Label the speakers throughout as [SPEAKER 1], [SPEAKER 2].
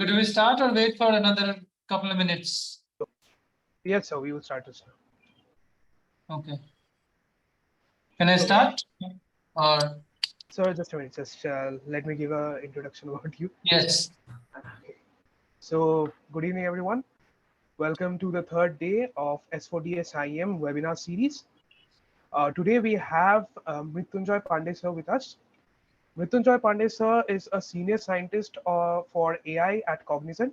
[SPEAKER 1] Okay, do we start or wait for another couple of minutes?
[SPEAKER 2] Yes, sir. We will start this now.
[SPEAKER 1] Okay. Can I start? Or
[SPEAKER 2] Sir, just a minute. Just let me give an introduction about you.
[SPEAKER 1] yes.
[SPEAKER 2] Okay. So, good evening, everyone. Welcome to the third day of S4DS IEM webinar series. Today we have Mrityunjoy Pandey sir with us. Mrityunjoy Pandey sir is a senior scientist for AI at Cognizant.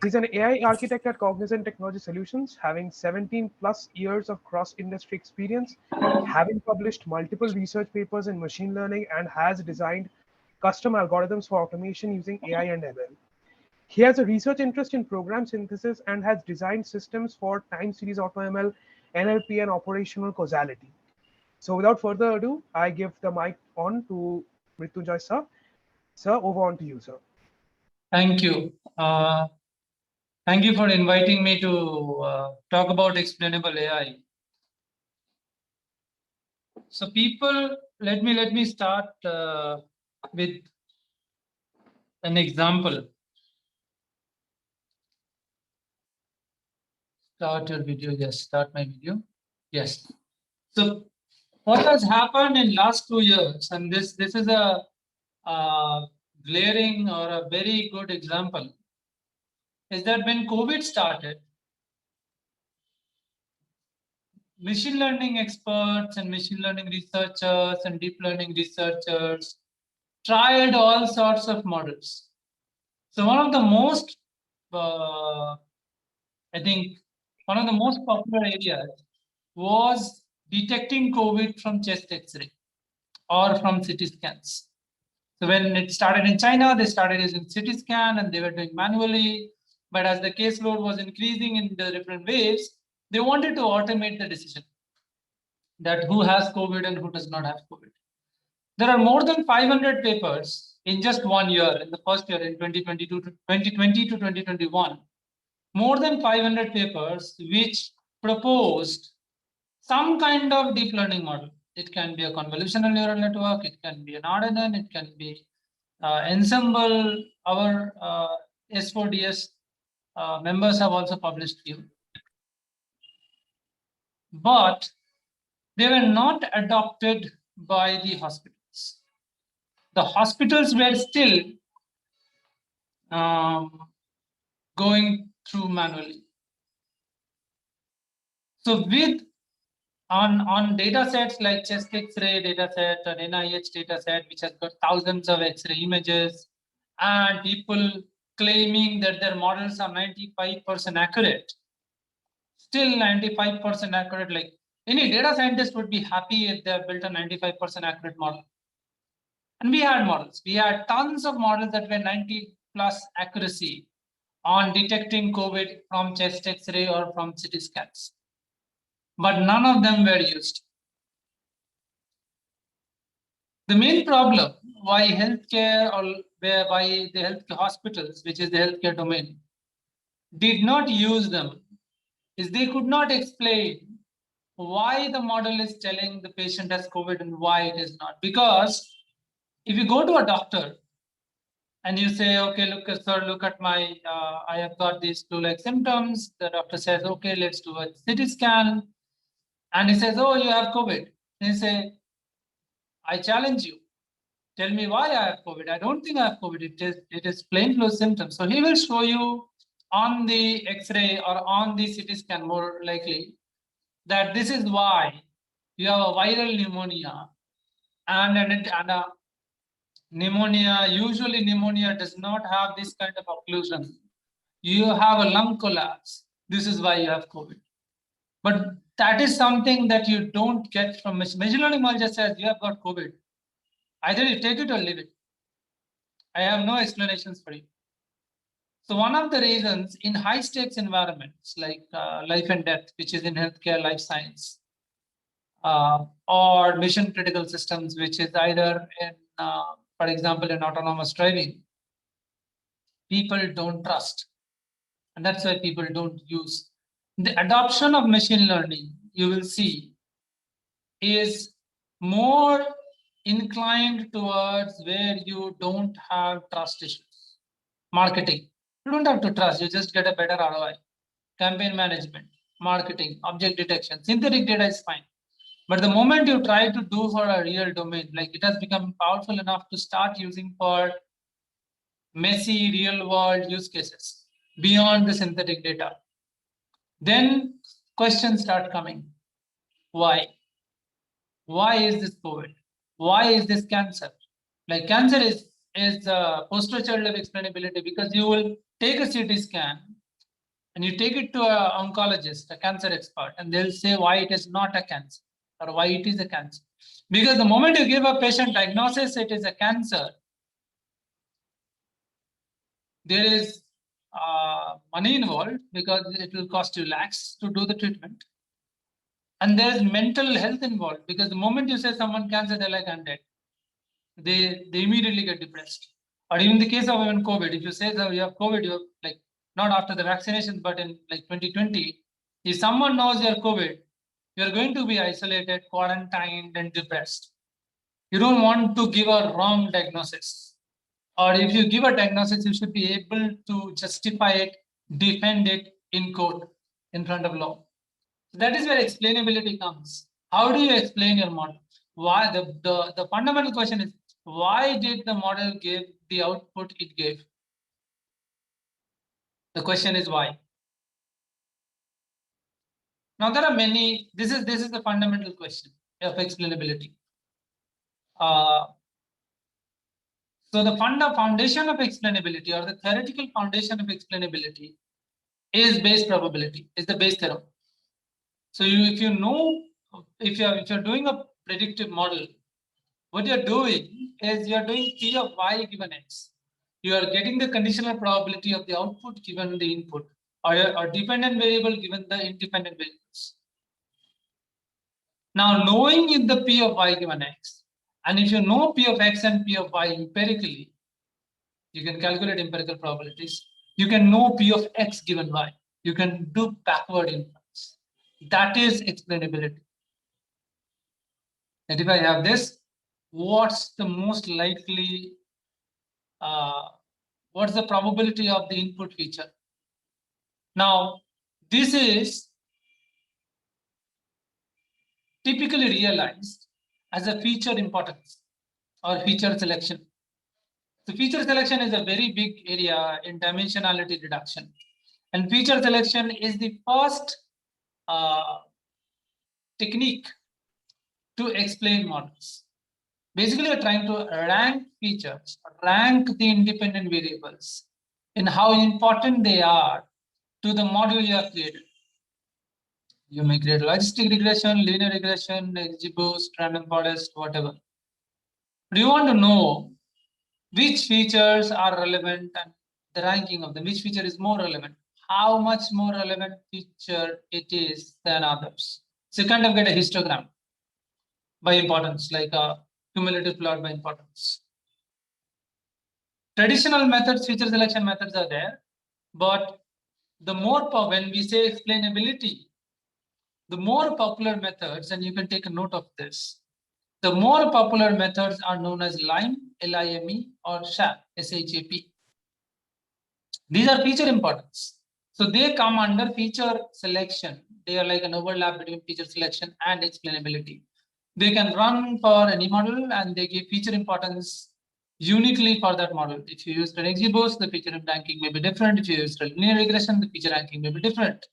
[SPEAKER 2] He's an AI architect at Cognizant Technology Solutions, having 17 plus years of cross-industry experience, having published multiple research papers in machine learning, and has designed custom algorithms for automation using AI and ML. He has a research interest in program synthesis and has designed systems for time series AutoML, NLP, and operational causality. So without further ado, I give the mic on to Mrityunjoy sir. Sir, over on to you, sir.
[SPEAKER 1] Thank you. Thank you for inviting me to talk about explainable AI. So people, let me start with an example. Start your video. Yes, start my video. Yes. So what has happened in last 2 years, and this is a glaring or a very good example, is that when COVID started, machine learning experts and machine learning researchers and deep learning researchers tried all sorts of models. So one of the most, I think, one of the most popular areas was detecting COVID from chest X-ray or from CT scans. So when it started in China, they started using CT scan and they were doing manually. But as the caseload was increasing in the different waves, they wanted to automate the decision that who has COVID and who does not have COVID. There are more than 500 papers in just 1 year, in the first year in 2022 to 2020 to 2021, more than 500 papers which proposed some kind of deep learning model. It can be a convolutional neural network, it can be an RNN, it can be ensemble. Our S4DS members have also published few. But they were not adopted by the hospitals. The hospitals were still going through manually. So with on data sets like chest X-ray data set or NIH data set, which has got thousands of X-ray images, and people claiming that their models are 95% accurate, still 95% accurate. Like any data scientist would be happy if they have built a 95% accurate model. And we had models. We had tons of models that were 90 plus accuracy on detecting COVID from chest X-ray or from CT scans. But none of them were used. The main problem why healthcare or why the health hospitals, which is the healthcare domain, did not use them is they could not explain why the model is telling the patient has COVID and why it is not. Because if you go to a doctor and you say, okay, look, sir, look at my, I have got these flu-like symptoms. The doctor says, okay, let's do a CT scan. And he says, oh, you have COVID. And you say, I challenge you. Tell me why I have COVID. I don't think I have COVID. It is plain flu symptoms. So he will show you on the X-ray or on the CT scan more likely that this is why you have a viral pneumonia and a pneumonia. Usually pneumonia does not have this kind of occlusion. You have a lung collapse. This is why you have COVID. But that is something that you don't get from machine learning model. Just says you have got COVID. Either you take it or leave it. I have no explanations for you. So one of the reasons in high stakes environments like life and death, which is in healthcare, life science, or mission critical systems, which is either in, for example, in autonomous driving, people don't trust. And that's why people don't use. The adoption of machine learning, you will see, is more inclined towards where you don't have trust issues. Marketing. You don't have to trust, you just get a better ROI. Campaign management, marketing, object detection, synthetic data is fine. But the moment you try to do for a real domain, like it has become powerful enough to start using for messy real world use cases beyond the synthetic data, then questions start coming. Why? Why is this COVID? Why is this cancer? Like cancer is a poster child of explainability, because you will take a CT scan and you take it to an oncologist, a cancer expert, and they'll say why it is not a cancer or why it is a cancer. Because the moment you give a patient diagnosis, it is a cancer, there is money involved because it will cost you lakhs to do the treatment. And there's mental health involved, because the moment you say someone cancer, they're like, I'm dead. They immediately get depressed. Or even the case of even COVID, if you say that you have COVID, you're like, not after the vaccination, but in like 2020, if someone knows you have COVID, you're going to be isolated, quarantined, and depressed. You don't want to give a wrong diagnosis. Or if you give a diagnosis, you should be able to justify it, defend it in court, in front of law. That is where explainability comes. How do you explain your model? Why the fundamental question is, why did the model give the output it gave? The question is why. Now there are many. This is the fundamental question of explainability. So the foundation of explainability, or the theoretical foundation of explainability, is base probability, is the base theorem. So if you know, if you're doing a predictive model, what you're doing is you're doing P of y given x. You are getting the conditional probability of the output given the input, or dependent variable given the independent variables. Now, knowing in the P of y given x, and if you know P of x and P of y empirically, you can calculate empirical probabilities. You can know P of x given y. You can do backward inference. That is explainability. That if I have this, what's the most likely, what's the probability of the input feature? Now, this is typically realized as a feature importance or feature selection. So feature selection is a very big area in dimensionality reduction. And feature selection is the first technique to explain models. Basically, we're trying to rank features, rank the independent variables in how important they are to the model you have created. You may create logistic regression, linear regression, XGBoost, random forest, whatever. But you want to know which features are relevant and the ranking of them, which feature is more relevant, how much more relevant feature it is than others. So you kind of get a histogram by importance, like a cumulative plot by importance. Traditional methods, feature selection methods are there, but the more, when we say explainability, the more popular methods, and you can take a note of this, the more popular methods are known as LIME, LIME, or SHAP, SHAP. These are feature importance. So they come under feature selection. They are like an overlap between feature selection and explainability. They can run for any model and they give feature importance uniquely for that model. If you use an XGBoost, the feature ranking may be different. If you use linear regression, the feature ranking may be different.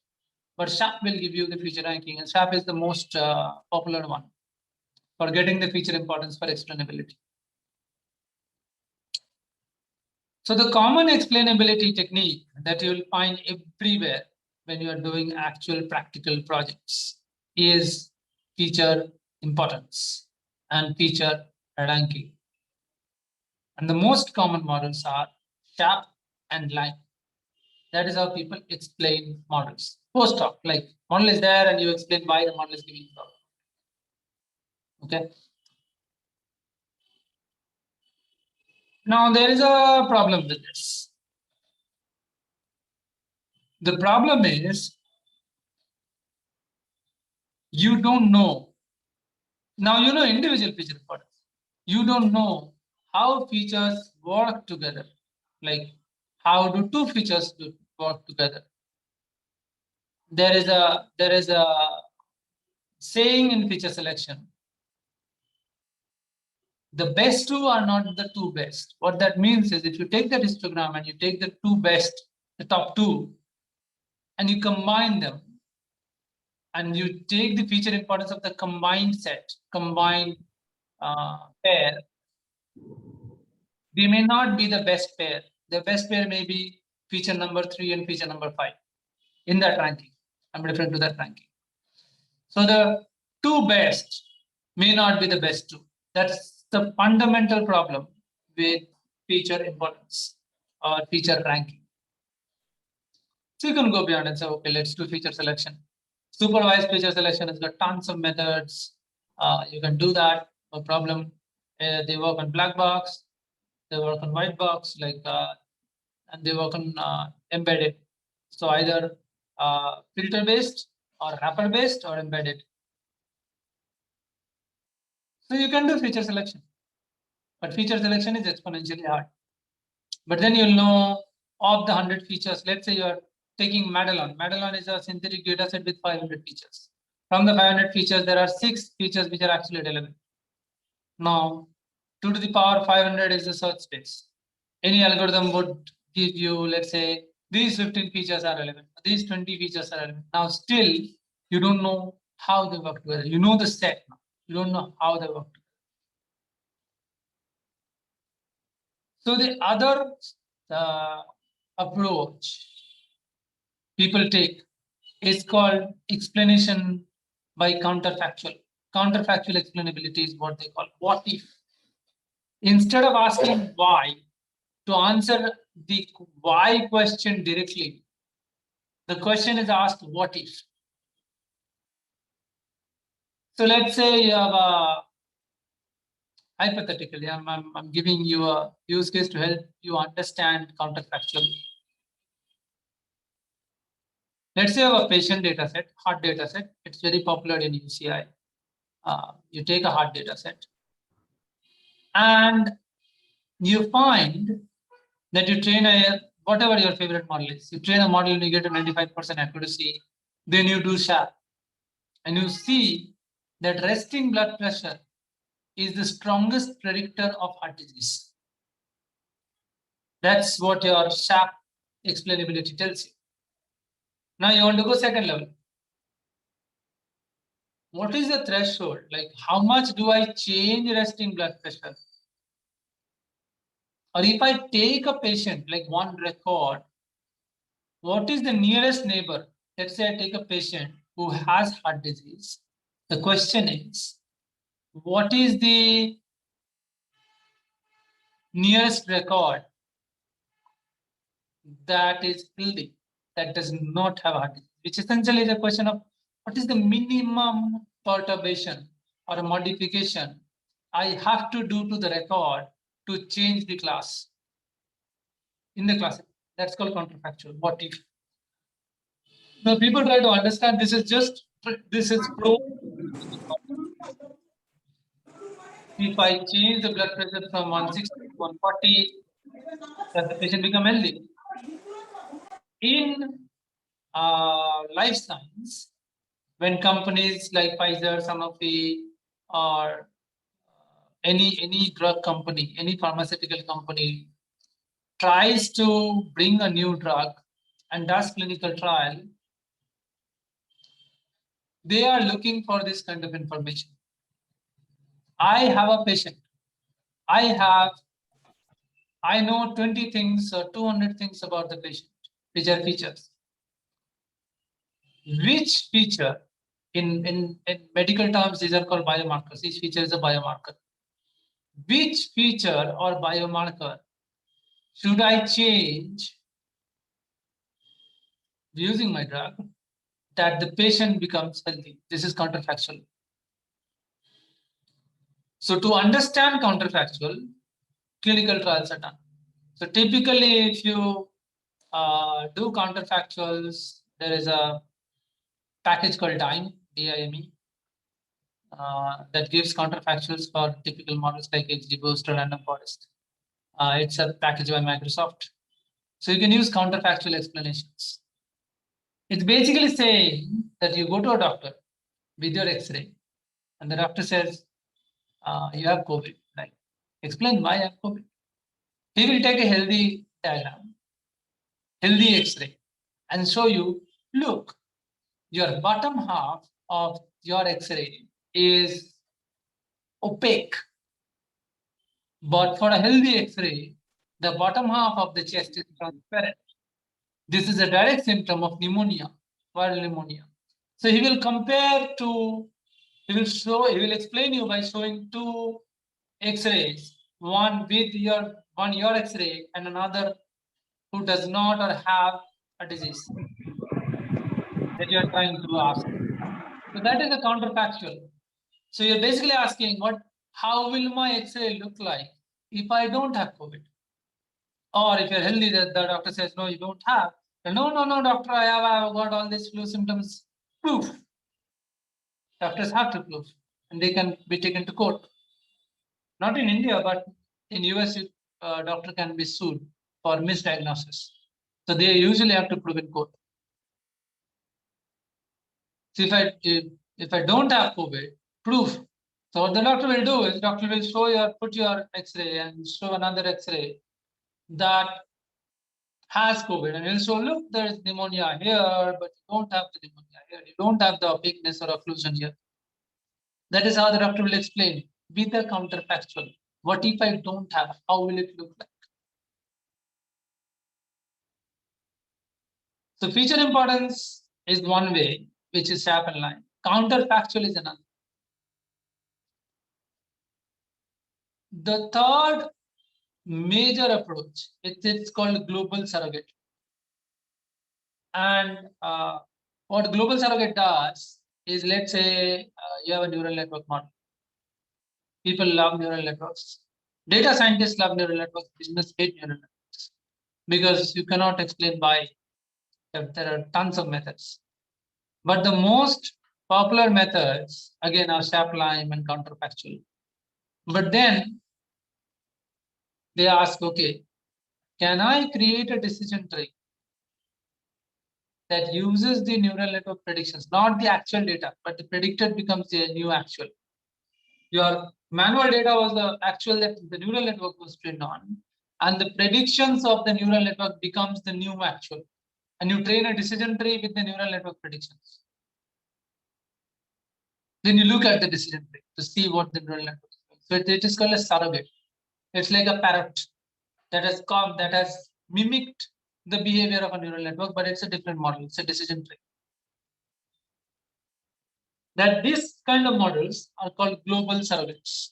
[SPEAKER 1] But SHAP will give you the feature ranking, and SHAP is the most popular one for getting the feature importance for explainability. So the common explainability technique that you will find everywhere when you are doing actual practical projects is feature importance and feature ranking. And the most common models are SHAP and LIME. That is how people explain models. Post hoc, like model is there and you explain why the model is giving problem. Okay. Now there is a problem with this. The problem is you don't know. Now you know individual feature importance. You don't know how features work together. Like how do two features work together? There is a saying in feature selection: the best two are not the two best. What that means is, if you take the histogram and you take the two best, the top two, and you combine them, and you take the feature importance of the combined set, combined pair, they may not be the best pair. The best pair may be feature number 3 and feature number 5 in that ranking. I'm referring to that ranking. So the two best may not be the best two. That's the fundamental problem with feature importance or feature ranking. So you can go beyond and say, okay, let's do feature selection. Supervised feature selection has got tons of methods. You can do that, no problem. They work on black box, they work on white box, and they work on embedded. So either filter based or wrapper based or embedded. So you can do feature selection, but feature selection is exponentially hard. But then you'll know of the 100 features. Let's say you're taking Madelon. Madelon is a synthetic data set with 500 features. From the 500 features, there are 6 features which are actually relevant. Now, 2 to the power 500 is the search space. Any algorithm would give you, let's say, these 15 features are relevant, these 20 features are relevant. Now, still, you don't know how they work together. You know the set now. You don't know how they work together. So the other approach people take is called explanation by counterfactual. Counterfactual explainability is what they call what if. Instead of asking why, to answer the why question directly, the question is asked what if. So let's say you have a hypothetically, I'm giving you a use case to help you understand counterfactual. Let's say you have a patient data set, heart data set. It's very popular in UCI. You take a heart data set and you find that you train a whatever your favorite model is. You train a model and you get a 95% accuracy. Then you do SHAP and you see that resting blood pressure is the strongest predictor of heart disease. That's what your SHAP explainability tells you. Now you want to go second level. What is the threshold? Like, how much do I change resting blood pressure? Or if I take a patient, like one record, what is the nearest neighbor? Let's say I take a patient who has heart disease. The question is, what is the nearest record that is healthy, that does not have heart disease? Which essentially is a question of what is the minimum perturbation or a modification I have to do to the record to change the class in the class. That's called counterfactual. What if? Now people try to understand this is pro. If I change the blood pressure from 160 to 140, does the patient become healthy? In life science, when companies like Pfizer, Sanofi, or any drug company, any pharmaceutical company tries to bring a new drug and does clinical trial, they are looking for this kind of information. I have a patient. I know 20 things or 200 things about the patient, which are features. Which feature, in medical terms, these are called biomarkers. Each feature is a biomarker. Which feature or biomarker should I change using my drug that the patient becomes healthy? This is counterfactual. So to understand counterfactual, clinical trials are done. So typically, if you do counterfactuals, there is a package called DIME, DIME, that gives counterfactuals for typical models like XGBoost or Random Forest. It's a package by Microsoft. So you can use counterfactual explanations. It's basically saying that you go to a doctor with your X-ray, and the doctor says, you have COVID. Like, explain why I have COVID. He will take a healthy diagram, healthy X-ray, and show you, look, your bottom half of your X-ray is opaque. But for a healthy X-ray, the bottom half of the chest is transparent. This is a direct symptom of pneumonia, viral pneumonia. So he will compare to, he will explain you by showing two X-rays, one with your X-ray and another who does not or have a disease that you are trying to ask. So that is a counterfactual. So you're basically asking, how will my X-ray look like if I don't have COVID? Or if you're healthy, the doctor says, no, you don't have. No, doctor, I've got all these flu symptoms. Proof. Doctors have to prove, and they can be taken to court. Not in India, but in US, doctor can be sued for misdiagnosis. So they usually have to prove in court. So if I don't have COVID, proof. So what the doctor will do is doctor will put your X-ray and show another X-ray that has COVID, and he'll show, look, there's pneumonia here, but you don't have the pneumonia here. You don't have the opaqueness or occlusion here. That is how the doctor will explain with the counterfactual. What if I don't have? How will it look like? So feature importance is one way, which is sharp and line. Counterfactual is another. The third major approach, it's called global surrogate. And what global surrogate does is, let's say you have a neural network model. People love neural networks. Data scientists love neural networks. Business hate neural networks because you cannot explain why. There are tons of methods. But the most popular methods, again, are sharp line and counterfactual. But then they ask, okay, can I create a decision tree that uses the neural network predictions, not the actual data, but the predicted becomes the new actual. Your manual data was the actual that the neural network was trained on, and the predictions of the neural network becomes the new actual. And you train a decision tree with the neural network predictions. Then you look at the decision tree to see what the neural network is doing. So it is called a surrogate. It's like a parrot that has mimicked the behavior of a neural network, but it's a different model. It's a decision tree. That this kind of models are called global surrogates.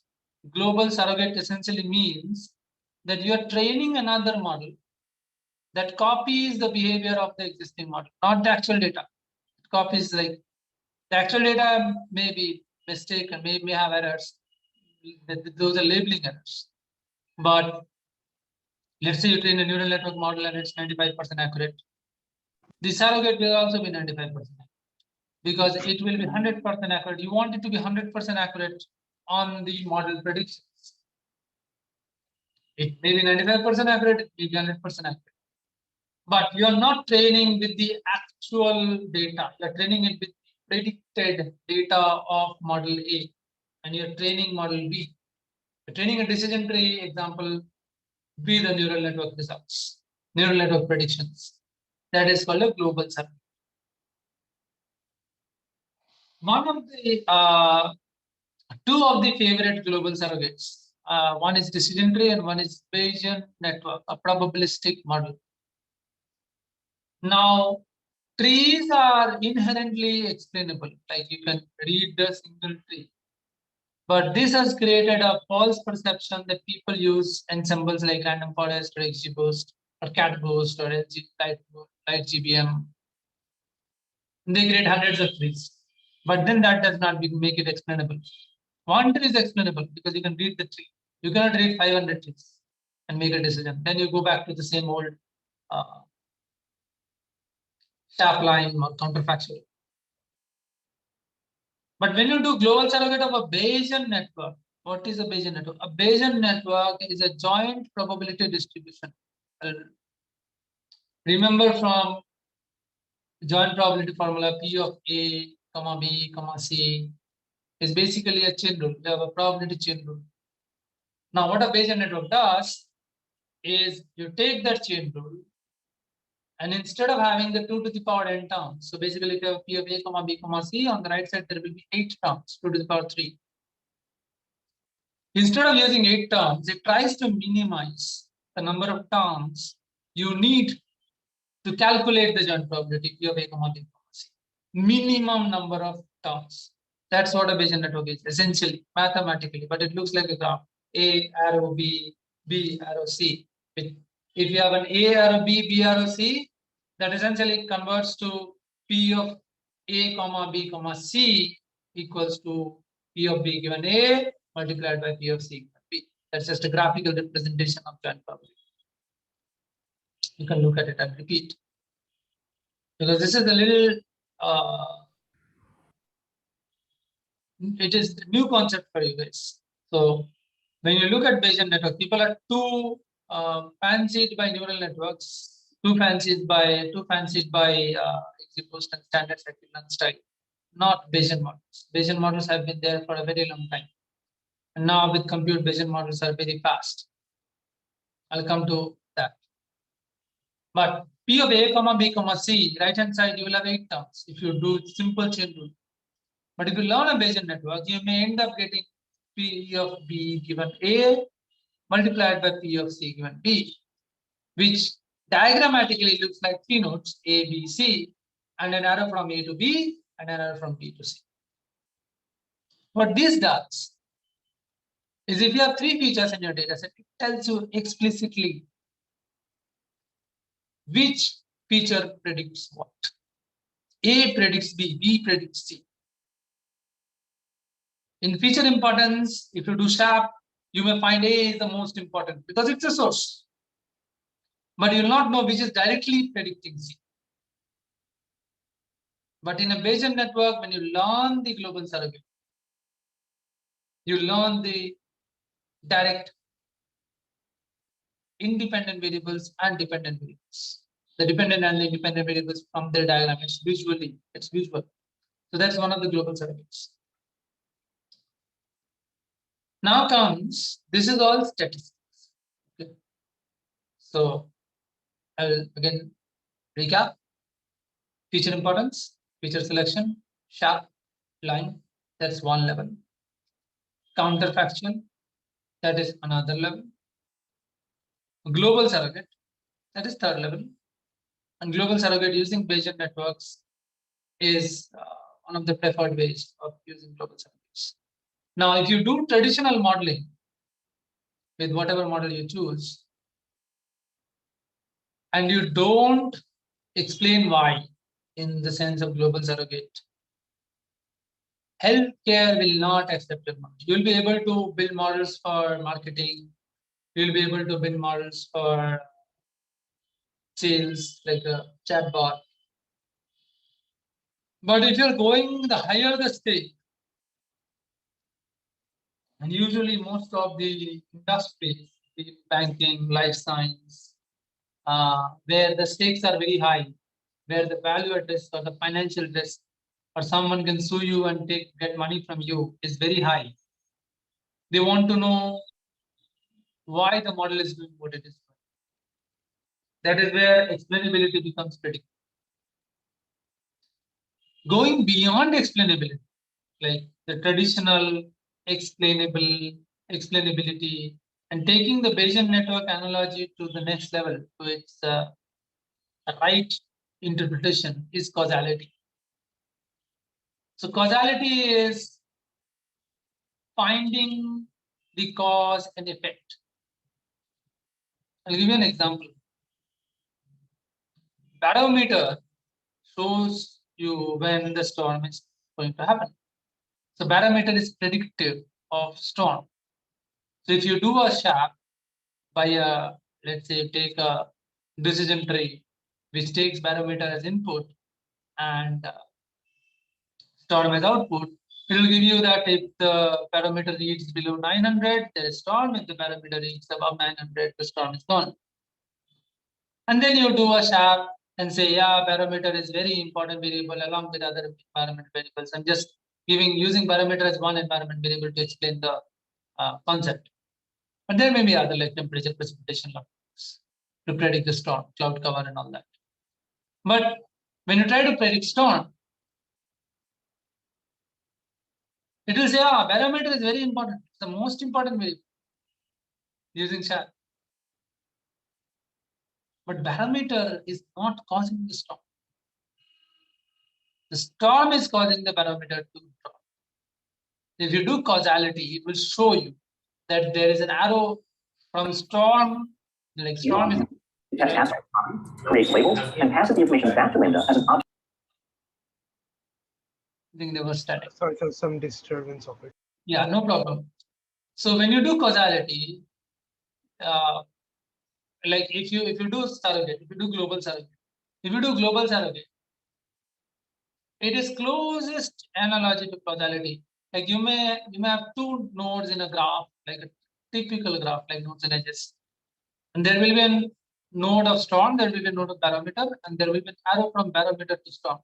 [SPEAKER 1] Global surrogate essentially means that you are training another model that copies the behavior of the existing model, not the actual data. It copies, like, the actual data may be mistaken, may have errors. Those are labeling errors. But let's say you train a neural network model and it's 95% accurate. The surrogate will also be 95% accurate because it will be 100% accurate. You want it to be 100% accurate on the model predictions. It may be 95% accurate, it may be 100% accurate. But you are not training with the actual data. You are training it with predicted data of model A, and you're training model B. You're training a decision tree example with the neural network results, neural network predictions. That is called a global surrogate. One of the two of the favorite global surrogates. One is decision tree and one is Bayesian network, a probabilistic model. Now, trees are inherently explainable, like you can read the single tree. But this has created a false perception that people use ensembles like random forest or XGBoost or CatBoost or Light GBM. They create hundreds of trees. But then that does not make it explainable. One tree is explainable because you can read the tree. You cannot read 500 trees and make a decision. Then you go back to the same old sharp line or counterfactual. But when you do global surrogate of a Bayesian network, what is a Bayesian network? A Bayesian network is a joint probability distribution. Remember from joint probability formula, P of A, comma B, comma C is basically a chain rule. You have a probability chain rule. Now, what a Bayesian network does is you take that chain rule and instead of having the 2 to the power n terms, so basically if you have P of A, comma B, comma C, on the right side there will be 8 terms, 2 to the power 3. Instead of using 8 terms, it tries to minimize the number of terms you need to calculate the joint probability P of A, comma B, comma C. Minimum number of terms. That's what a Bayesian network is, essentially, mathematically, but it looks like a graph. A arrow B, B arrow C. If you have an A arrow B, B arrow C, that essentially converts to P of A, comma B, comma C equals to P of B given A multiplied by P of C given B. That's just a graphical representation of joint probability. You can look at it and repeat. Because this is a little it is a new concept for you guys. So when you look at Bayesian network, people are too fancied by neural networks, too fancied by XGBoost and standard scikit-learn style, not Bayesian models. Bayesian models have been there for a very long time, and now with compute, Bayesian models are very fast. I'll come to that. But P of A, comma B, comma C, right hand side, you will have 8 terms if you do simple chain rule. But if you learn a Bayesian network, you may end up getting P of B given A multiplied by P of C given B, which diagrammatically looks like 3 nodes A, B, C, and an arrow from A to B and an arrow from B to C. What this does is if you have 3 features in your data set, it tells you explicitly which feature predicts what. A predicts B, B predicts C. In feature importance, if you do SHAP, you may find A is the most important because it's a source. But you will not know which is directly predicting C. But in a Bayesian network, when you learn the global surrogate, you learn the direct independent variables and dependent variables. The dependent and the independent variables from their diagram, it's visual. So that's one of the global surrogates. Now comes, this is all statistics. Okay. So I will again recap. Feature importance, feature selection, sharp line, that's one level. Counterfactual, that is another level. Global surrogate, that is third level. And global surrogate using Bayesian networks is one of the preferred ways of using global surrogates. Now, if you do traditional modeling with whatever model you choose, and you don't explain why in the sense of global surrogate, healthcare will not accept your model. You'll be able to build models for marketing. You'll be able to build models for sales, like a chatbot. But if you're going the higher the stake, and usually most of the industries, the banking, life science, where the stakes are very high, where the value at risk or the financial risk, or someone can sue you and get money from you is very high. They want to know why the model is doing what it is doing. That is where explainability becomes critical. Going beyond explainability, like the traditional explainability, and taking the Bayesian network analogy to the next level, to its right interpretation, is causality. So causality is finding the cause and effect. I'll give you an example. Barometer shows you when the storm is going to happen. So barometer is predictive of storm. So if you do a SHAP by a, let's say, take a decision tree, which takes barometer as input and storm as output, it will give you that if the barometer reads below 900, there is storm. If the barometer reads above 900, the storm is gone. And then you do a sharp and say, yeah, parameter is very important variable along with other environment variables, and just using parameter as one environment variable to explain the concept. But there may be other like temperature, precipitation levels to predict the storm, cloud cover, and all that. But when you try to predict storm, it will say, barometer is very important. It's the most important variable using SHAP. But barometer is not causing the storm. The storm is causing the barometer to drop. If you do causality, it will show you that there is an arrow from storm, like storm is.
[SPEAKER 3] Detect aspect copy, creates labels, and passes the information back to Lambda as an object.
[SPEAKER 1] I think they were static.
[SPEAKER 2] Sorry, so some disturbance of it.
[SPEAKER 1] Yeah, no problem. So when you do causality, like if you do surrogate, if you do global surrogate, it is closest analogy to causality. Like you may have two nodes in a graph, like a typical graph, like nodes and edges. And there will be a node of storm, there will be a node of barometer, and there will be an arrow from barometer to storm.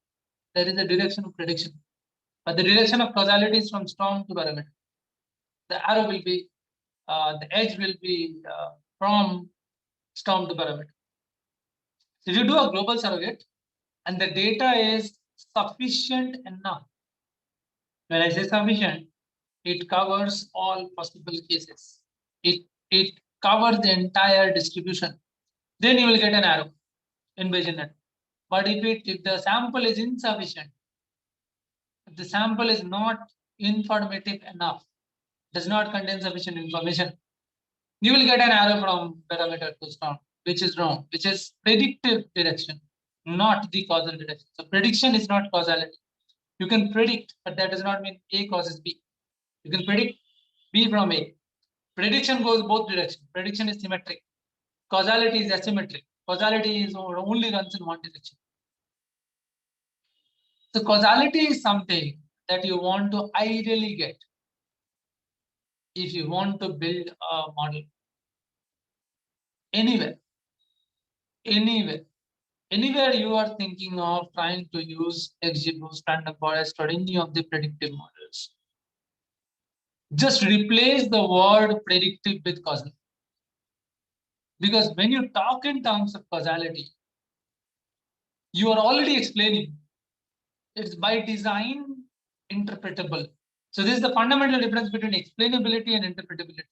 [SPEAKER 1] There is a direction of prediction. But the direction of causality is from storm to barometer. The arrow will be, the edge will be from storm to barometer. So if you do a global surrogate and the data is sufficient enough, when I say sufficient, it covers all possible cases. It covers the entire distribution. Then you will get an arrow in Bayesian network. But if the sample is insufficient, if the sample is not informative enough, does not contain sufficient information, you will get an arrow from parameter to storm, which is wrong, which is predictive direction, not the causal direction. So prediction is not causality. You can predict, but that does not mean A causes B. You can predict B from A. Prediction goes both directions. Prediction is symmetric. Causality is asymmetric. Causality is only runs in one direction. So causality is something that you want to ideally get if you want to build a model anywhere, anywhere you are thinking of trying to use XGBoost, random forest, or any of the predictive models. Just replace the word predictive with causal. Because when you talk in terms of causality, you are already explaining. It's by design interpretable. So this is the fundamental difference between explainability and interpretability.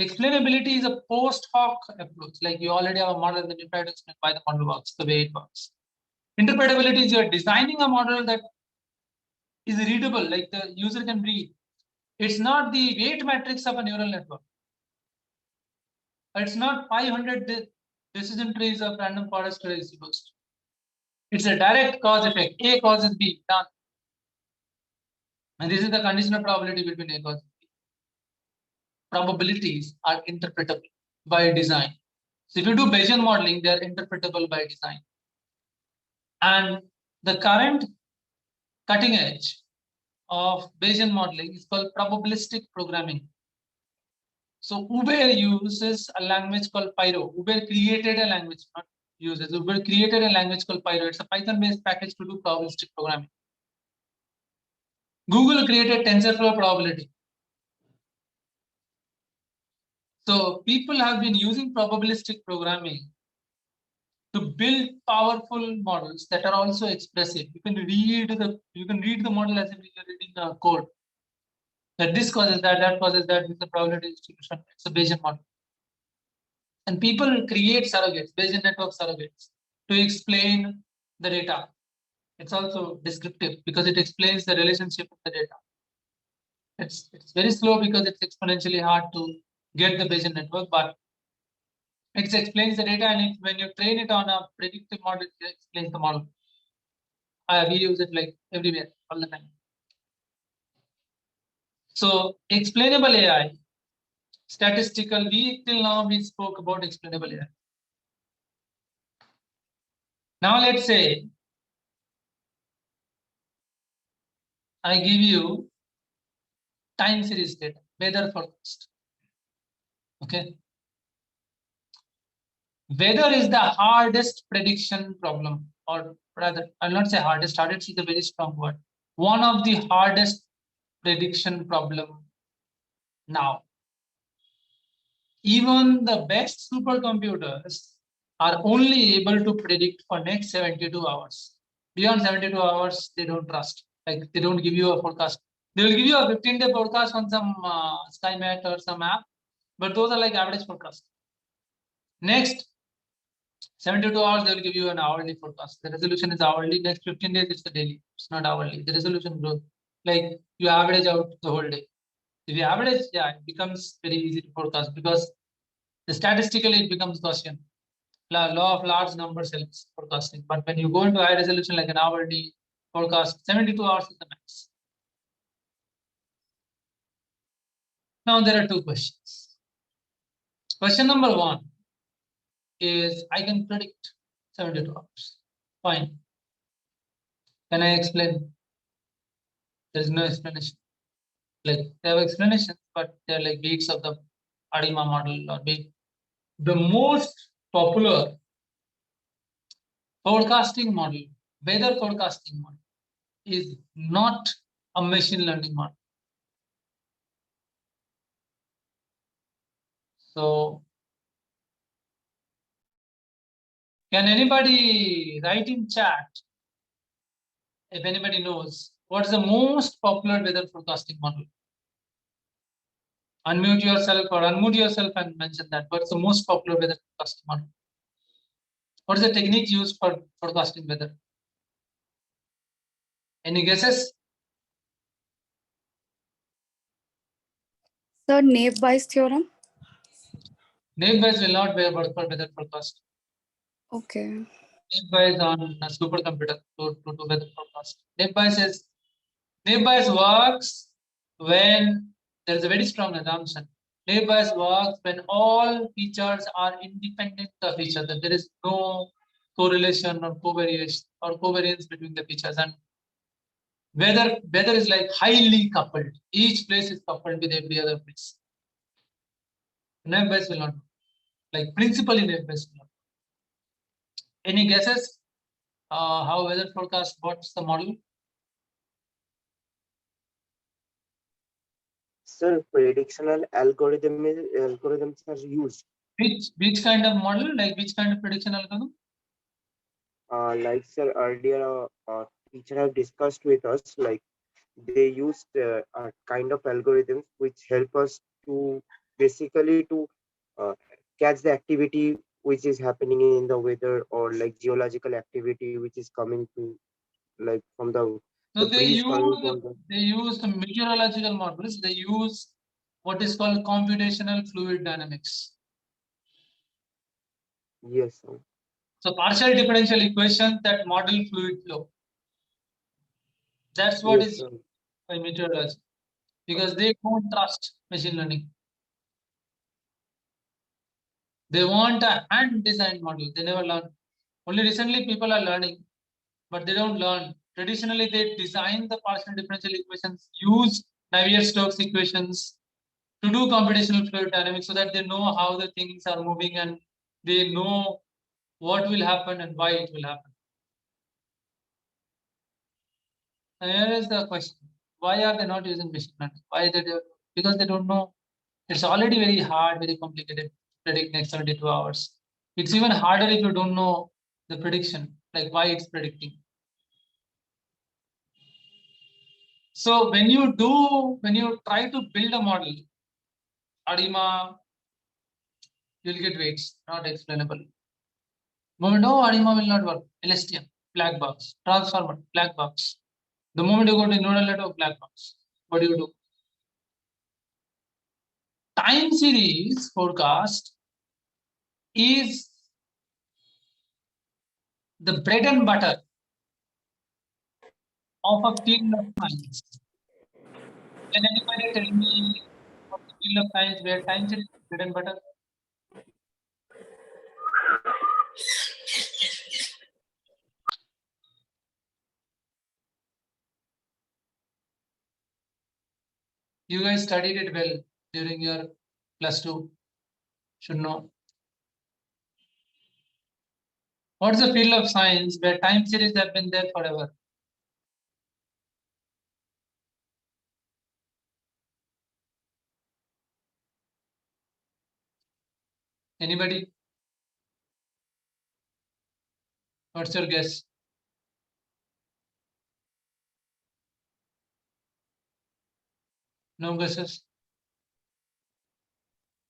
[SPEAKER 1] Explainability is a post hoc approach, like you already have a model and then you try to explain why the model works the way it works. Interpretability is you're designing a model that is readable, like the user can read. It's not the weight matrix of a neural network. It's not 500 decision trees of random forest or XGBoost. It's a direct cause effect. A causes B, done. And this is the conditional probability between A causes B. Probabilities are interpretable by design. So if you do Bayesian modeling, they are interpretable by design. And the current cutting edge of Bayesian modeling is called probabilistic programming. So Uber uses a language called Pyro. Uber created a language, not uses. Uber created a language called Pyro. It's a Python-based package to do probabilistic programming. Google created TensorFlow probability. So people have been using probabilistic programming to build powerful models that are also expressive. You can read the model as if you're reading a code. That this causes that, that causes that, with the probability distribution. It's a Bayesian model. And people create surrogates, Bayesian network surrogates, to explain the data. It's also descriptive because it explains the relationship of the data. It's very slow because it's exponentially hard to get the Bayesian network, but it explains the data, and when you train it on a predictive model, it explains the model. We use it like everywhere, all the time. So explainable AI, statistical, till now we spoke about explainable AI. Now let's say I give you time series data, weather forecast. Okay. Weather is the hardest prediction problem, or rather, I'll not say hardest. Hardest is a very strong word. One of the hardest prediction problem now. Even the best supercomputers are only able to predict for next 72 hours. Beyond 72 hours, they don't trust. Like they don't give you a forecast. They will give you a 15-day forecast on some SkyMet or some app, but those are like average forecast. Next 72 hours, they will give you an hourly forecast. The resolution is hourly. Next 15 days, it's the daily. It's not hourly. The resolution grows. Like you average out the whole day. If you average, yeah, it becomes very easy to forecast because statistically it becomes Gaussian. Law of large numbers helps forecasting. But when you go into high resolution like an hourly forecast, 72 hours is the max. Now there are two questions. Question number one is I can predict 72 hours. Fine. Can I explain? There is no explanation. Like they have explanations, but they're like weeks of the ADIMA model or big. The most popular forecasting model, weather forecasting model, is not a machine learning model. So, can anybody write in chat if anybody knows what's the most popular weather forecasting model? Unmute yourself or unmute yourself and mention that. What's the most popular weather forecasting model? What is the technique used for forecasting weather? Any guesses?
[SPEAKER 4] Sir, Naive-Bayes theorem.
[SPEAKER 1] Naive-Bayes will not work for weather forecast.
[SPEAKER 4] Okay.
[SPEAKER 1] Naive-Bayes on a supercomputer to do weather forecast. Naive-Bayes works when there is a very strong assumption. Naive-Bayes works when all features are independent of each other. There is no correlation or covariance between the features, and weather is like highly coupled. Each place is coupled with every other place. Naive-Bayes will not, like principally Naive-Bayes will not. Any guesses? How weather forecast? What's the model?
[SPEAKER 5] Sir, predictional algorithms are used.
[SPEAKER 1] Which kind of model? Like which kind of prediction algorithm?
[SPEAKER 5] Like sir, earlier teacher have discussed with us, like they used a kind of algorithms which help us to basically to uh, catch the activity which is happening in the weather, or like geological activity which is coming to, like from the
[SPEAKER 1] So they
[SPEAKER 5] breeze coming from
[SPEAKER 1] use the meteorological models. They use what is called computational fluid dynamics.
[SPEAKER 5] Yes, sir.
[SPEAKER 1] So partial differential equations that model fluid flow. That's what
[SPEAKER 5] Yes,
[SPEAKER 1] is
[SPEAKER 5] sir.
[SPEAKER 1] by meteorology, because they don't trust machine learning. They want a hand-designed model. They never learn. Only recently people are learning, but they don't learn. Traditionally, they design the partial differential equations, use Navier-Stokes equations to do computational fluid dynamics so that they know how the things are moving and they know what will happen and why it will happen. And here is the question. Why are they not using machine learning? Why they do? Because they don't know. It's already very hard, very complicated to predict next 72 hours. It's even harder if you don't know the prediction, like why it's predicting. So when you try to build a model, ADIMA, you'll get weights, not explainable. Moment, oh, ADIMA will not work. LSTM, black box. Transformer, black box. The moment you go to neural network, black box. What do? Time series forecast is the bread and butter of a field of science. Can anybody tell me what the field of science where time series is bread and butter? You guys studied it well during your +2. Should know. What's the field of science where time series have been there forever? Anybody? What's your guess? No guesses?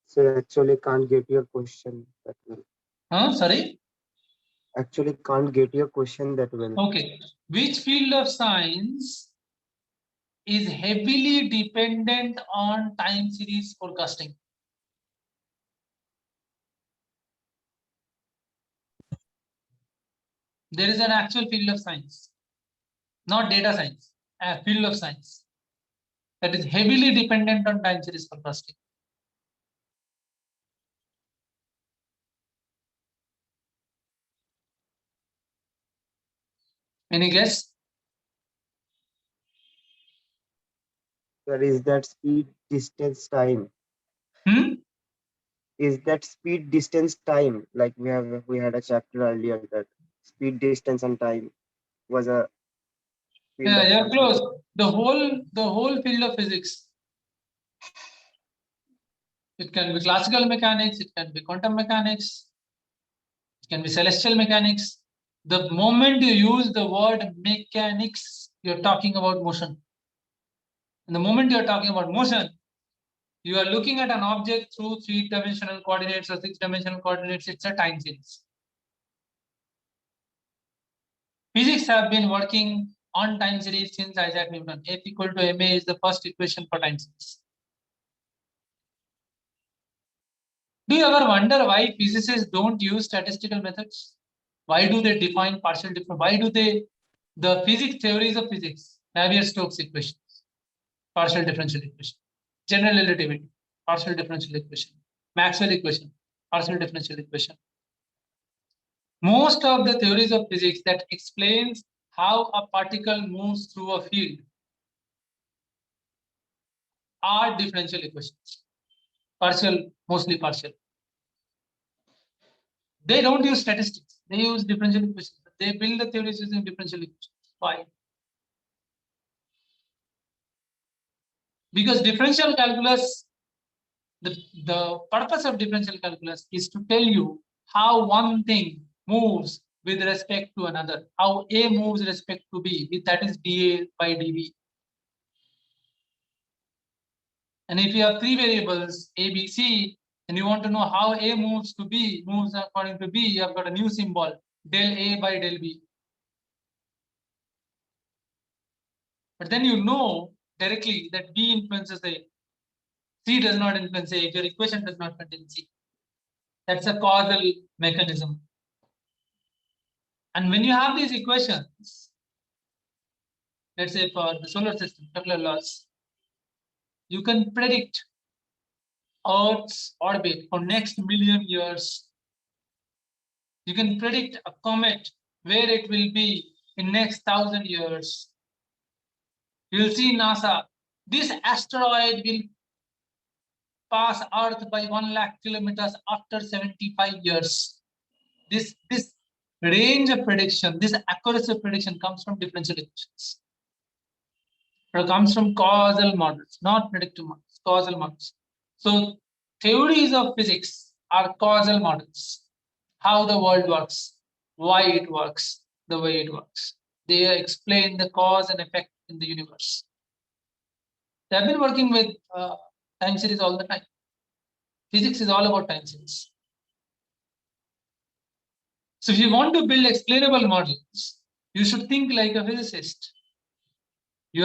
[SPEAKER 5] So actually can't get your question that well.
[SPEAKER 1] Huh? Sorry?
[SPEAKER 5] Actually can't get your question that well.
[SPEAKER 1] Okay. Which field of science is heavily dependent on time series forecasting? There is an actual field of science, not data science, a field of science that is heavily dependent on time series forecasting. Any guess?
[SPEAKER 5] There is that speed, distance, time. Is that speed, distance, time? Like we had a chapter earlier that speed, distance, and time was a field
[SPEAKER 1] Yeah,
[SPEAKER 5] of
[SPEAKER 1] you're
[SPEAKER 5] science.
[SPEAKER 1] close. The whole field of physics. It can be classical mechanics, it can be quantum mechanics, it can be celestial mechanics. The moment you use the word mechanics, you're talking about motion. And the moment you're talking about motion, you are looking at an object through 3-dimensional coordinates or 6-dimensional coordinates. It's a time series. Physics have been working on time series since Isaac Newton. F equal to ma is the first equation for time series. Do you ever wonder why physicists don't use statistical methods? Why do they define partial difference? Why do they, the physics theories of physics, Navier-Stokes equations, partial differential equation, general relativity, partial differential equation, Maxwell equation, partial differential equation. Most of the theories of physics that explains how a particle moves through a field are differential equations. Partial, mostly partial. They don't use statistics. They use differential equations. They build the theories using differential equations. Why? Because differential calculus, the purpose of differential calculus is to tell you how one thing moves with respect to another, how A moves with respect to B, that is dA by dB. And if you have three variables, A, B, C, and you want to know how A moves to B, moves according to B, you have got a new symbol, del A by del B. But then you know directly that B influences A. C does not influence A if your equation does not contain C. That's a causal mechanism. And when you have these equations, let's say for the solar system, Kepler laws, you can predict Earth's orbit for next million years. You can predict a comet where it will be in next 1,000 years. You'll see NASA. This asteroid will pass Earth by 1 lakh kilometers after 75 years. This range of prediction, this accuracy of prediction comes from differential equations. It comes from causal models, not predictive models, causal models. So theories of physics are causal models. How the world works, why it works, the way it works. They explain the cause and effect in the universe. They have been working with time series all the time. Physics is all about time series. So if you want to build explainable models, you should think like a physicist. When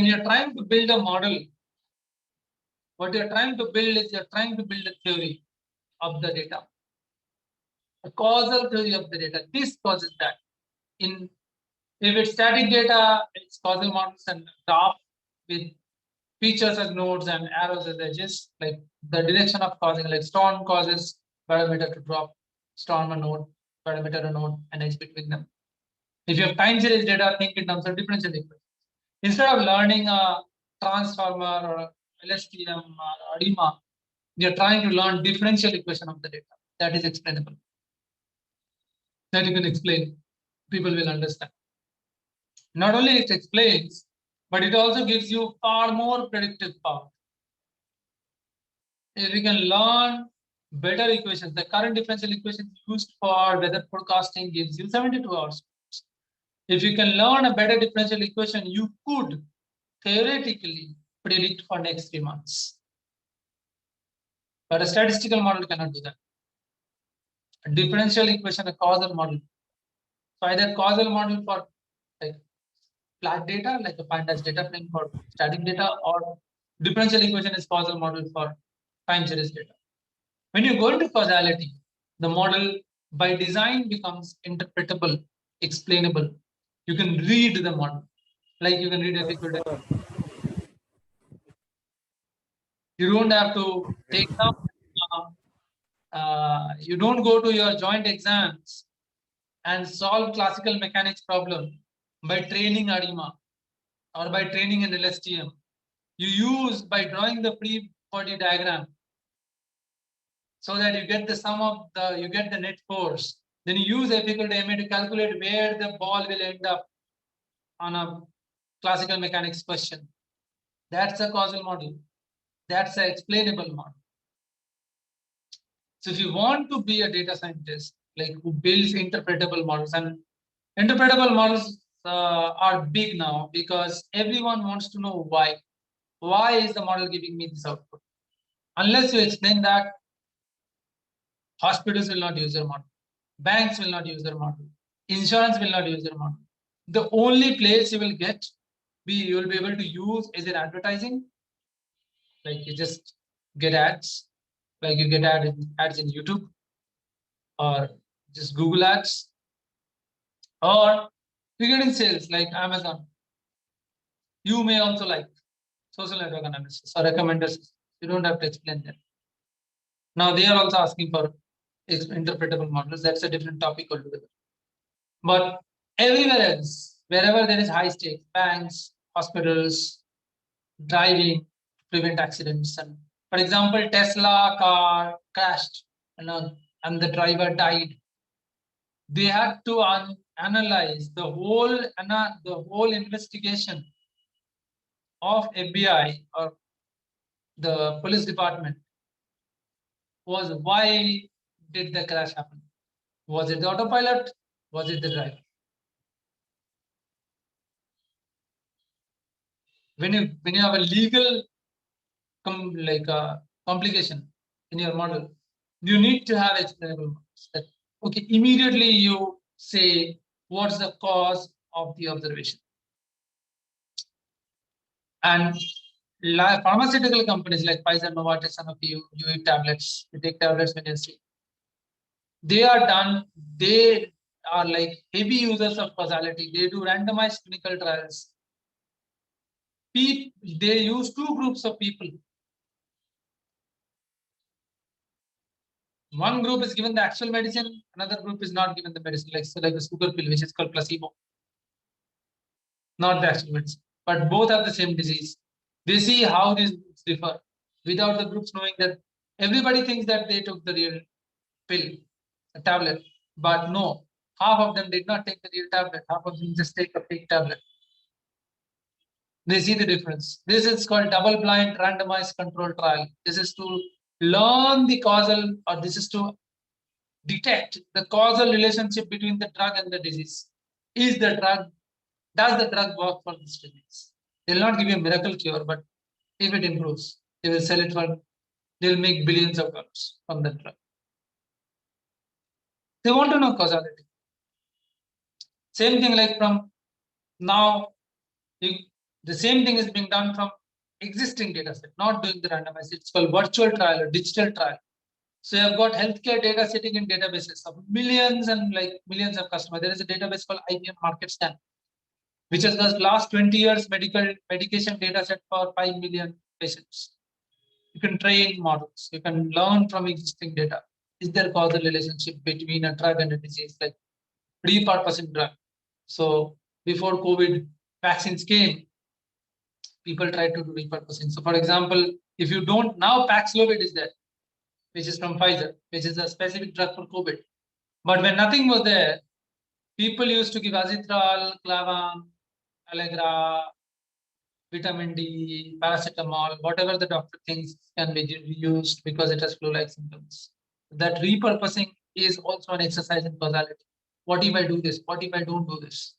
[SPEAKER 1] you're trying to build a model, what you're trying to build is you're trying to build a theory of the data, a causal theory of the data. This causes that. If it's static data, it's causal models and graph with features as nodes and arrows as edges, like the direction of causing, like storm causes parameter to drop, storm a node, parameter a node, and edge between them. If you have time series data, think in terms of differential equations. Instead of learning a transformer or a LSTM or ADIMA, you're trying to learn differential equation of the data that is explainable. that you can explain. People will understand. Not only it explains, but it also gives you far more predictive power. If we can learn better equations, the current differential equation used for weather forecasting gives you 72 hours. If you can learn a better differential equation, you could theoretically predict for next 3 months. But a statistical model cannot do that. A differential equation, a causal model. So either causal model for like flat data, like a finite data frame for static data, or differential equation is causal model for time series data. When you go into causality, the model by design becomes interpretable, explainable. You can read the model, like you can read F equal to. You don't have to take down. You don't go to your joint exams and solve classical mechanics problem by training ARIMA or by training an LSTM. You use by drawing the free body diagram so that you get the sum of the, you get the net force. Then you use F equal to ma to calculate where the ball will end up on a classical mechanics question. That's a causal model. That's an explainable model. So if you want to be a data scientist, like who builds interpretable models, and interpretable models are big now because everyone wants to know why. Why is the model giving me this output? Unless you explain that, hospitals will not use your model. Banks will not use their model. Insurance will not use their model. The only place you will get, you will be able to use is in advertising. Like you just get ads, like you get ads in YouTube or just Google ads, or you get in sales like Amazon. You may also like social network analysis or recommenders. You don't have to explain them. Now they are also asking for interpretable models. That's a different topic altogether. But everywhere else, wherever there is high stakes, banks, hospitals, driving, prevent accidents. And for example, Tesla car crashed and the driver died. They had to analyze the whole investigation of FBI or the police department was why did the crash happen? Was it the autopilot? Was it the driver? When you have a legal complication in your model, you need to have explainable models. That okay, immediately you say what's the cause of the observation. And pharmaceutical companies like Pfizer, Novartis, Sanofi, you eat tablets, you take tablets when you're sick. They are like heavy users of causality. They do randomized clinical trials. They use two groups of people. One group is given the actual medicine, another group is not given the medicine, like the sugar pill, which is called placebo. Not the actual medicine, but both have the same disease. They see how these groups differ without the groups knowing that everybody thinks that they took the real pill, a tablet, but no, half of them did not take the real tablet, half of them just take a fake tablet. They see the difference. This is called double-blind randomized control trial. This is to learn the causal, or this is to detect the causal relationship between the drug and the disease. Does the drug work for this disease? They'll not give you a miracle cure, but if it improves, they will sell it for, they'll make billions of dollars from that drug. They want to know causality. Same thing like from now, the same thing is being done from existing data set, not doing the randomized. It's called virtual trial or digital trial. So you have got healthcare data sitting in databases of millions and millions of customers. There is a database called IEM Market Scan, which has the last 20 years medication data set for 5 million patients. You can train models. You can learn from existing data. Is there causal relationship between a drug and a disease, like repurposing drug? So before COVID vaccines came, people tried to do repurposing. So for example, if you don't, now Paxlovid is there, which is from Pfizer, which is a specific drug for COVID. But when nothing was there, people used to give azithrol, clavam, Allegra, vitamin D, paracetamol, whatever the doctor thinks can be used because it has flu-like symptoms. That repurposing is also an exercise in causality. What if I do this? What if I don't do this?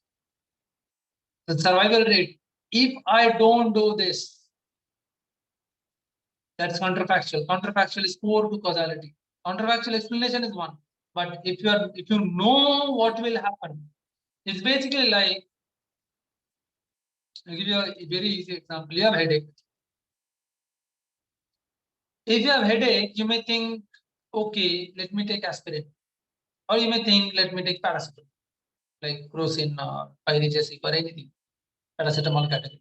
[SPEAKER 1] The survival rate. If I don't do this, that's counterfactual. Counterfactual is core to causality. Counterfactual explanation is one. But if you know what will happen, it's basically like, I'll give you a very easy example. You have headache. If you have headache, you may think, okay, let me take aspirin. Or you may think, let me take paracetamol, like crocin, pyrogesic, or anything, paracetamol category.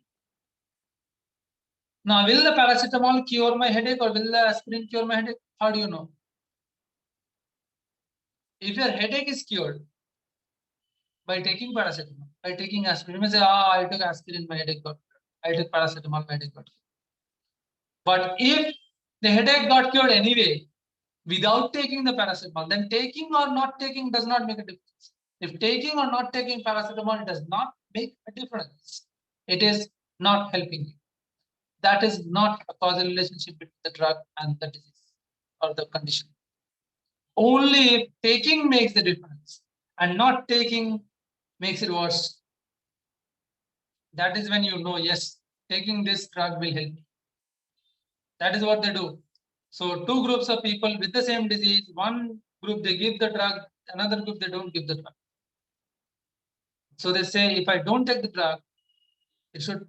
[SPEAKER 1] Now, will the paracetamol cure my headache or will the aspirin cure my headache? How do you know? If your headache is cured by taking paracetamol, by taking aspirin, you may say, I took aspirin, my headache got cured. I took paracetamol, my headache got cured. But if the headache got cured anyway, without taking the paracetamol, then taking or not taking does not make a difference. If taking or not taking paracetamol does not make a difference, it is not helping you. That is not a causal relationship between the drug and the disease or the condition. Only if taking makes the difference and not taking makes it worse. That is when you know, yes, taking this drug will help me. That is what they do. So two groups of people with the same disease, one group they give the drug, another group they don't give the drug. So they say, if I don't take the drug, it should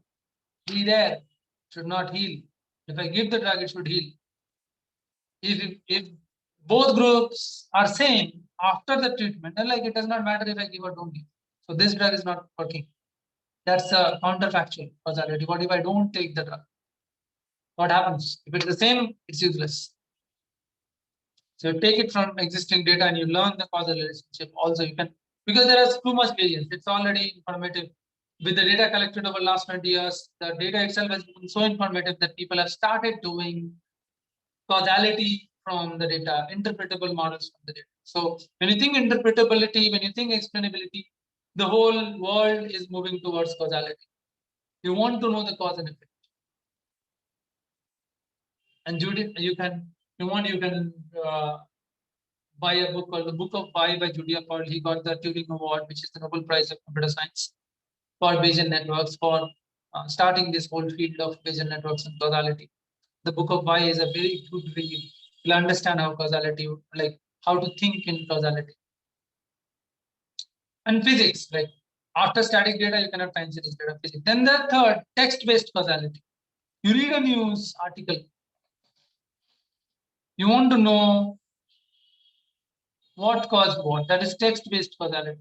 [SPEAKER 1] be there, it should not heal. If I give the drug, it should heal. If both groups are same after the treatment, then like it does not matter if I give or don't give. So this drug is not working. That's a counterfactual causality. What if I don't take the drug? What happens? If it's the same, it's useless. So you take it from existing data and you learn the causal relationship. Also, you can, because there is too much variance. It's already informative. With the data collected over the last 20 years, the data itself has been so informative that people have started doing causality from the data, interpretable models from the data. So when you think interpretability, when you think explainability, the whole world is moving towards causality. You want to know the cause and effect. And Judy, you can buy a book called The Book of Why by Julia Paul. He got the Turing Award, which is the Nobel Prize of Computer Science, for Bayesian networks, for starting this whole field of Bayesian networks and causality. The Book of Why is a very good read. You'll understand how causality, like how to think in causality. And physics, like after static data, you cannot find series data physics. Then the third, text-based causality. You read a news article. You want to know what caused what. That is text-based causality.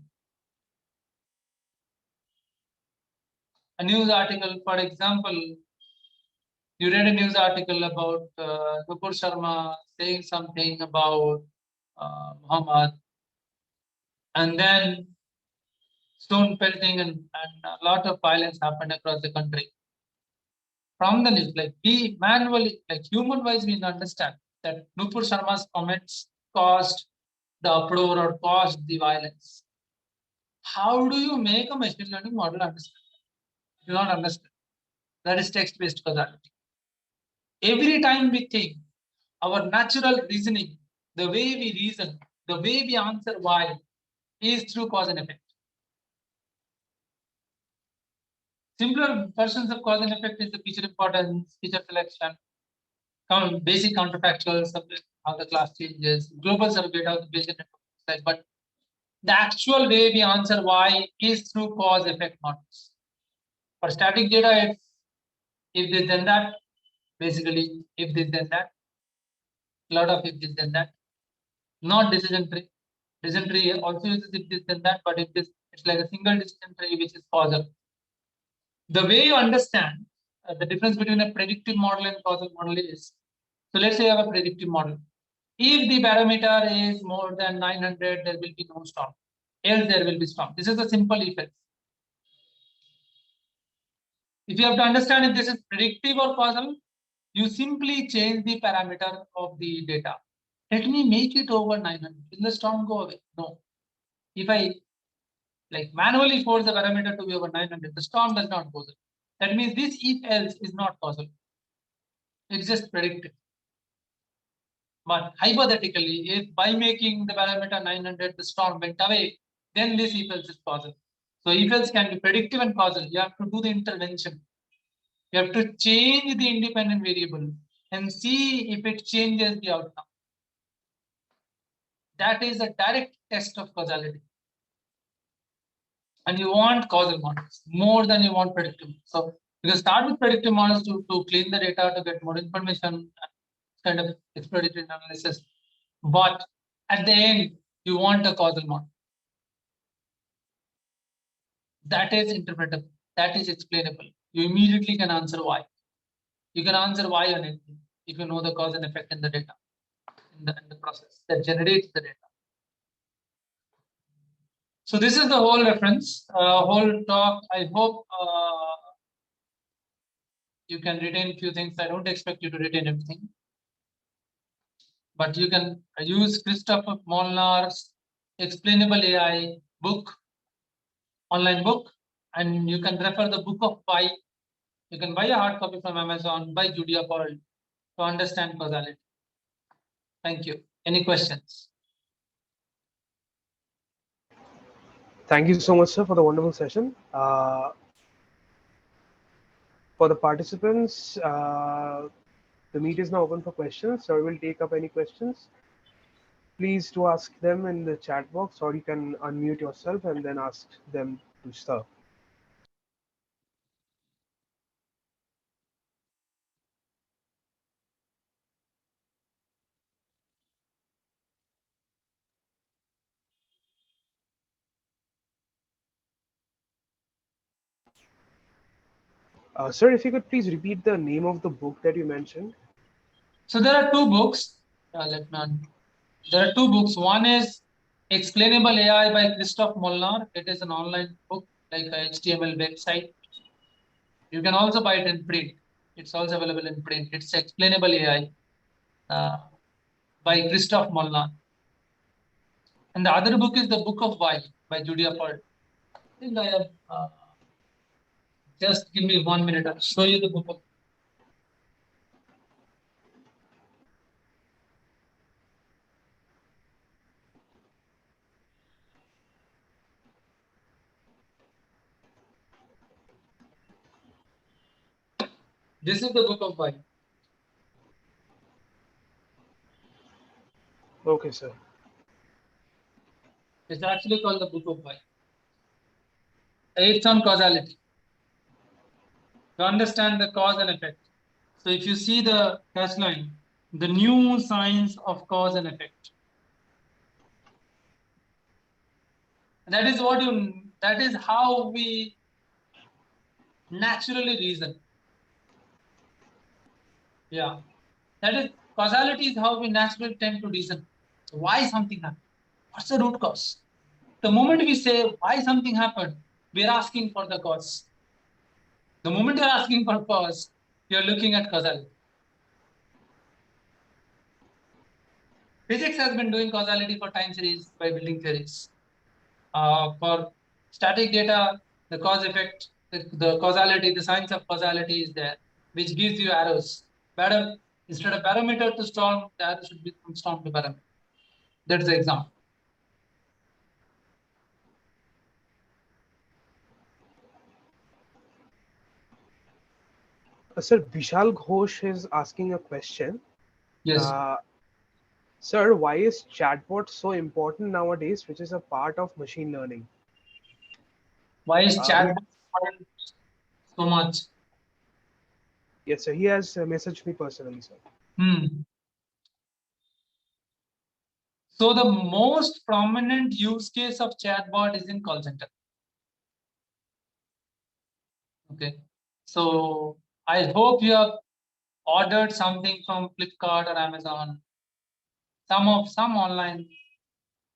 [SPEAKER 1] A news article, for example, you read a news article about Nupur Sharma saying something about Muhammad, and then stone pelting and a lot of violence happened across the country. From the news, like we manually, like human wise, we understand that Nupur Sharma's comments caused the uproar or caused the violence. How do you make a machine learning model understand? Do not understand. That is text-based causality. Every time we think, our natural reasoning, the way we reason, the way we answer why, is through cause and effect. Simpler versions of cause and effect is the feature importance, feature selection, basic counterfactuals of how the class changes, global survey of the Bayesian network. But the actual way we answer why is through cause effect models. For static data, it's if this then that, basically if this then that, a lot of if this then that, not decision tree. Decision tree also uses if this then that, but if this, it's like a single decision tree which is causal. The way you understand the difference between a predictive model and causal model is, so let's say you have a predictive model. If the parameter is more than 900, there will be no storm. Else there will be storm. This is a simple if else. If you have to understand if this is predictive or causal, you simply change the parameter of the data. Let me make it over 900. Will the storm go away? No. If I like manually force the parameter to be over 900, the storm does not go there. That means this if else is not causal. It's just predicted. But hypothetically, if by making the parameter 900, the storm went away, then this if else is causal. So if else can be predictive and causal. You have to do the intervention. You have to change the independent variable and see if it changes the outcome. That is a direct test of causality. And you want causal models more than you want predictive. So you can start with predictive models to clean the data to get more information, kind of exploratory analysis. But at the end, you want a causal model. That is interpretable. That is explainable. You immediately can answer why. You can answer why on anything if you know the cause and effect in the data, in the process that generates the data. So this is the whole reference, whole talk. I hope you can retain a few things. I don't expect you to retain everything, but you can use Christopher Molnar's Explainable AI book, online book, and you can refer the book of Pi. You can buy a hard copy from Amazon by Julia Paul to understand causality. Thank you. Any questions?
[SPEAKER 2] Thank you so much, sir, for the wonderful session. For the participants, the meet is now open for questions. Sir will take up any questions. Please do ask them in the chat box, or you can unmute yourself and then ask them to sir. Sir, if you could please repeat the name of the book that you mentioned.
[SPEAKER 1] So there are two books. There are two books. One is Explainable AI by Christoph Molnar. It is an online book, like a HTML website. You can also buy it in print. It's also available in print. It's Explainable AI by Christoph Molnar. And the other book is The Book of Why by Julia Paul. I think I have. Just give me 1 minute. I'll show you the book of. This is the Book of Why.
[SPEAKER 2] Okay, sir.
[SPEAKER 1] It's actually called the Book of Why. It's on causality. To understand the cause and effect. So if you see the line, the new science of cause and effect. That is what that is how we naturally reason. Yeah. That is causality is how we naturally tend to reason. Why something happened? What's the root cause? The moment we say why something happened, we're asking for the cause. The moment you're asking for cause, you're looking at causality. Physics has been doing causality for time series by building theories. For static data, the cause effect, the causality, the science of causality is there, which gives you arrows. Better instead of parameter to storm, the arrow should be from storm to parameter. That's the example.
[SPEAKER 2] Sir, Vishal Ghosh is asking a question.
[SPEAKER 1] Yes.
[SPEAKER 2] Sir, why is chatbot so important nowadays, which is a part of machine learning?
[SPEAKER 1] Why is chatbot so much?
[SPEAKER 2] Yes, sir. He has messaged me personally, sir.
[SPEAKER 1] So the most prominent use case of chatbot is in call center. Okay. So I hope you have ordered something from Flipkart or Amazon. Some online,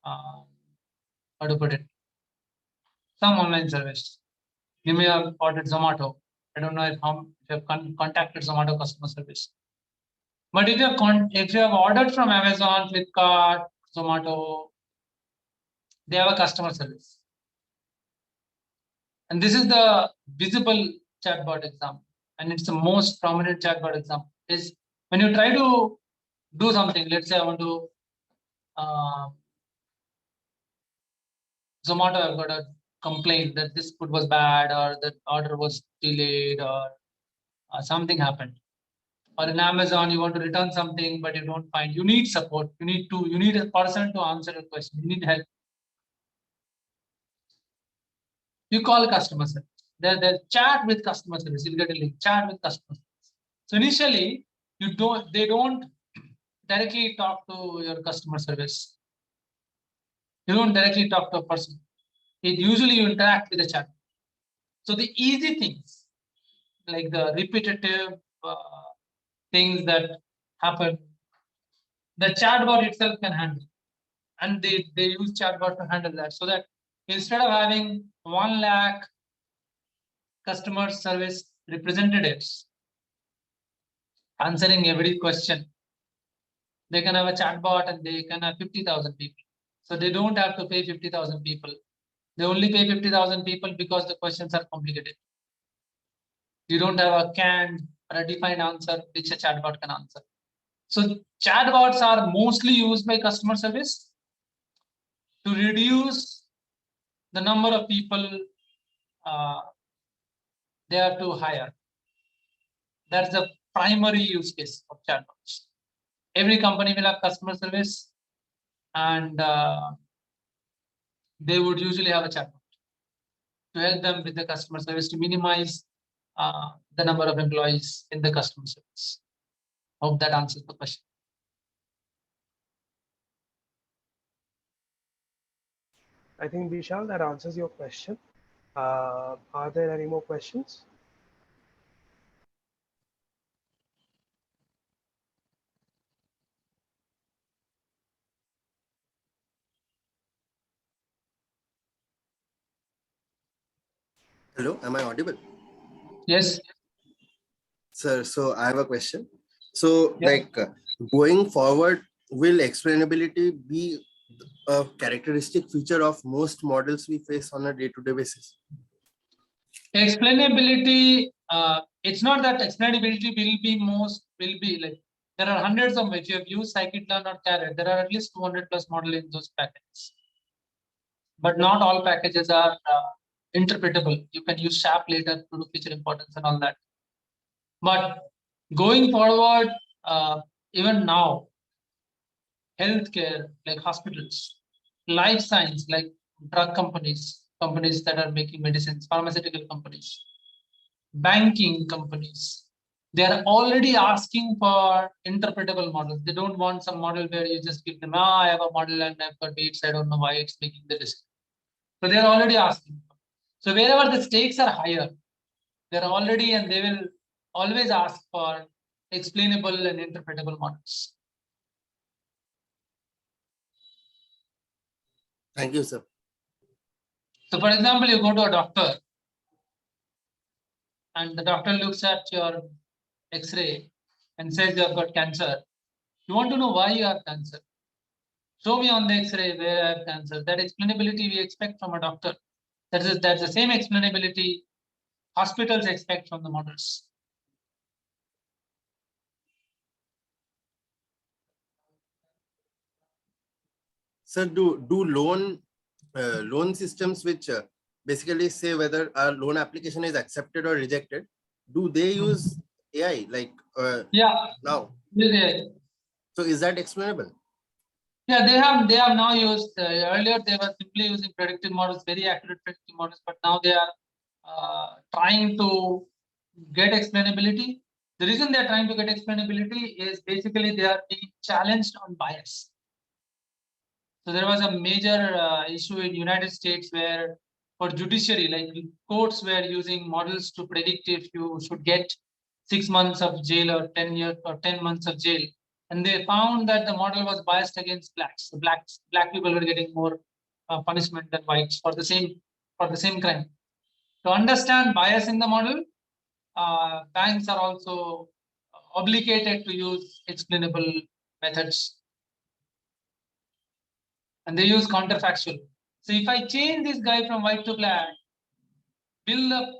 [SPEAKER 1] how to put it? Some online service. You may have ordered Zomato. I don't know if you have contacted Zomato customer service. But if you have ordered from Amazon, Flipkart, Zomato, they have a customer service. And this is the visible chatbot example. And it's the most prominent chatbot example. Is when you try to do something, let's say I want to Zomato, I've got a complaint that this food was bad or that order was delayed or something happened. Or in Amazon, you want to return something, but you don't find. You need support. You need a person to answer a question. You need help. You call customer service. They chat with customer service. You get a link. Chat with customer service. So initially, they don't directly talk to your customer service. You don't directly talk to a person. Usually you interact with the chat. So the easy things, like the repetitive things that happen, the chatbot itself can handle. And they use chatbot to handle that. So that instead of having 1 lakh customer service representatives answering every question, they can have a chatbot and they can have 50,000 people. So they don't have to pay 50,000 people. They only pay 50,000 people because the questions are complicated. You don't have a canned or a defined answer which a chatbot can answer. So chatbots are mostly used by customer service to reduce the number of people they have to hire. That's the primary use case of chatbots. Every company will have customer service, and they would usually have a chatbot to help them with the customer service to minimize the number of employees in the customer service. Hope that answers the question.
[SPEAKER 2] I think, Vishal, that answers your question. Are there any more questions?
[SPEAKER 6] Hello, am I audible?
[SPEAKER 1] Yes.
[SPEAKER 6] Sir, so I have a question. So,
[SPEAKER 1] Yeah.
[SPEAKER 6] going forward, will explainability be a characteristic feature of most models we face on a day-to-day basis?
[SPEAKER 1] Explainability, it's not that explainability will be like, there are hundreds of, if you have used scikit-learn or Carrot, there are at least 200 plus model in those packages. But not all packages are interpretable. You can use SHAP later to do feature importance and all that. But going forward, even now, healthcare, like hospitals, life science, like drug companies that are making medicines, pharmaceutical companies, banking companies, they are already asking for interpretable models. They don't want some model where you just give them, I have a model and I've got weights, I don't know why it's making the decision. So they're already asking. So wherever the stakes are higher, they're already, and they will always ask for explainable and interpretable models.
[SPEAKER 6] Thank you, sir.
[SPEAKER 1] So for example, you go to a doctor and the doctor looks at your X-ray and says you have got cancer. You want to know why you have cancer. Show me on the X-ray where I have cancer. That explainability we expect from a doctor. That's the same explainability hospitals expect from the models.
[SPEAKER 6] Sir, do loan systems which basically say whether a loan application is accepted or rejected, do they use AI
[SPEAKER 1] Yeah.
[SPEAKER 6] now?
[SPEAKER 1] Yeah.
[SPEAKER 6] So is that explainable?
[SPEAKER 1] Yeah, they have now used, earlier they were simply using predictive models, very accurate predictive models, but now they are trying to get explainability. The reason they're trying to get explainability is basically they are being challenged on bias. So there was a major issue in United States where for judiciary, like courts were using models to predict if you should get 6 months of jail or 10 years or 10 months of jail. And they found that the model was biased against blacks. So black people were getting more punishment than whites for the same crime. To understand bias in the model, banks are also obligated to use explainable methods. And they use counterfactual. So if I change this guy from white to black, will the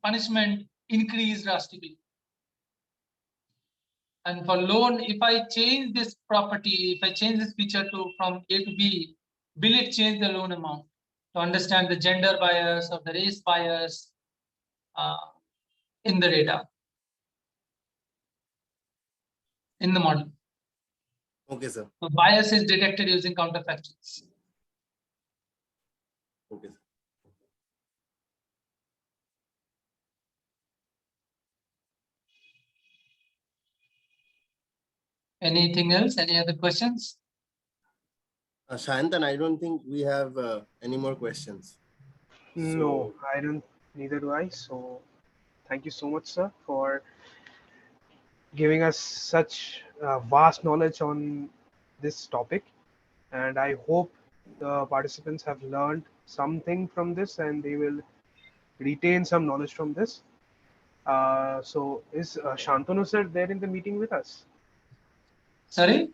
[SPEAKER 1] punishment increase drastically? And for loan, if I change this property, if I change this feature to from A to B, will it change the loan amount? To understand the gender bias or the race bias in the data, in the model.
[SPEAKER 6] Okay, sir.
[SPEAKER 1] So bias is detected using counterfactuals.
[SPEAKER 6] Okay, sir.
[SPEAKER 1] Anything else? Any other questions?
[SPEAKER 6] Shayantan, I don't think we have any more questions.
[SPEAKER 2] No, I don't. Neither do I. So, thank you so much, sir, for giving us such vast knowledge on this topic. And I hope the participants have learned something from this and they will retain some knowledge from this. So, is Shantanu sir there in the meeting with us?
[SPEAKER 1] Sorry?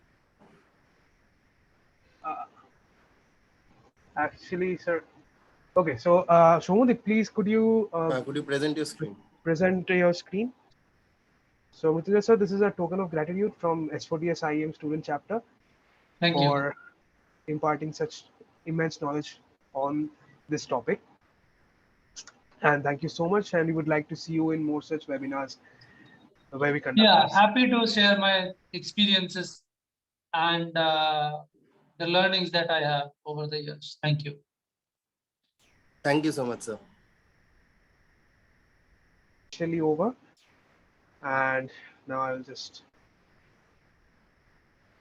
[SPEAKER 2] Actually, sir. Okay, so Shomudip, please could you
[SPEAKER 6] Could you present your screen?
[SPEAKER 2] present your screen? So, Mithila sir, this is a token of gratitude from S4DS IEM student chapter
[SPEAKER 1] Thank you.
[SPEAKER 2] for imparting such immense knowledge on this topic. And thank you so much. And we would like to see you in more such webinars where we conduct
[SPEAKER 1] Yeah,
[SPEAKER 2] this.
[SPEAKER 1] happy to share my experiences and the learnings that I have over the years. Thank you.
[SPEAKER 6] Thank you so much, sir.
[SPEAKER 2] Officially over. And now I'll just